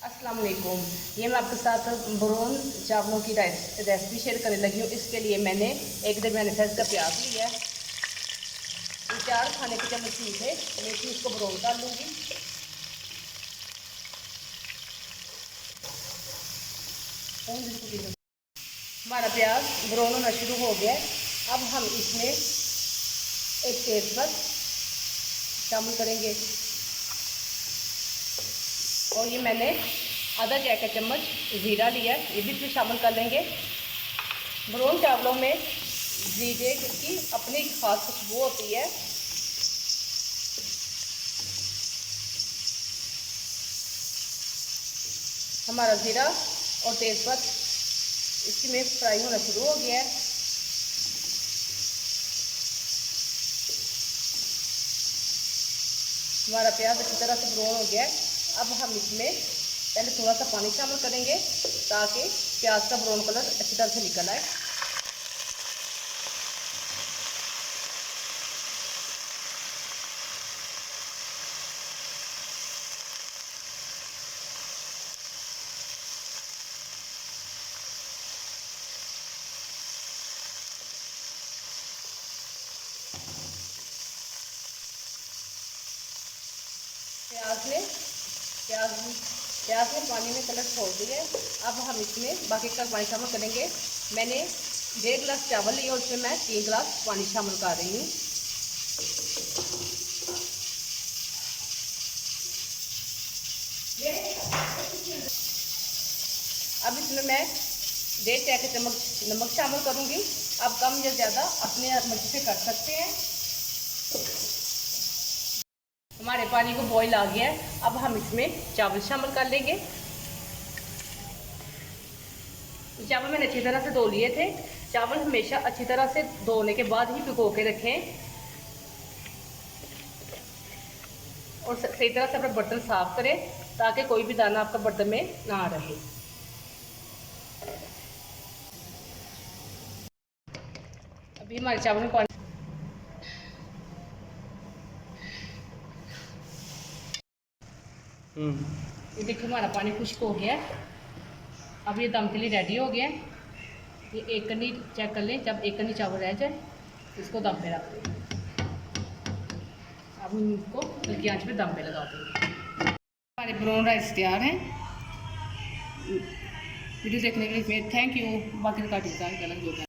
अस्सलाम वालेकुम। ये मैं आपके साथ ब्राउन चावलों की रेसिपी शेयर करने लगी हूँ। इसके लिए मैंने एक दरमियाने साइज़ का प्याज लिया है। ये 4 खाने के चम्मच चीज़ है। मैं इसको ब्राउन डाल लूँगी। हमारा प्याज ब्राउन होना शुरू हो गया है। अब हम इसमें एक तेज़पत्ता शामिल करेंगे और ये मैंने आधा चाय का चम्मच ज़ीरा लिया है, ये भी इसमें शामिल कर लेंगे। ब्राउन चावलों में जीरे की अपनी खास खुशबू होती है। हमारा ज़ीरा और तेज़पत्ता इसमें फ्राई होना शुरू हो गया है। हमारा प्याज अच्छी तरह से ब्राउन हो गया है। अब हम इसमें पहले थोड़ा सा पानी शामिल करेंगे ताकि प्याज का ब्राउन कलर अच्छी तरह से निकल आए। प्याज ने पानी में कलर छोड़ दिया है। अब हम इसमें बाकी का पानी शामिल करेंगे। मैंने 1.5 गिलास चावल लिए और उसमें मैं 3 गिलास पानी शामिल कर रही हूँ। अब इसमें मैं 1.5 चाय के चम्मच नमक शामिल करूँगी। आप कम या ज़्यादा अपने मर्जी से कर सकते हैं। हमारे पानी को बॉईल आ गया है। अब हम इसमें चावल शामिल कर लेंगे। चावल मैंने अच्छी तरह से धो लिए थे। चावल हमेशा अच्छी तरह से धोने के बाद ही भिगो के रखें और सही तरह से अपना बर्तन साफ करें ताकि कोई भी दाना आपका बर्तन में ना रहे। अभी हमारे चावल में पानी ये देखिए हमारा पानी खुश्क हो गया है। अब ये दम के लिए रेडी हो गया है। ये एक कनी चेक कर लें, जब एक कनी चावल रह जाए इसको दम पे रख दें। अब हम इसको हल्की आंच पे दम पे लगा देंगे। हमारे ब्राउन राइस तैयार हैं। वीडियो देखने के लिए थैंक यू। बाकी का टीका गलत हो गया।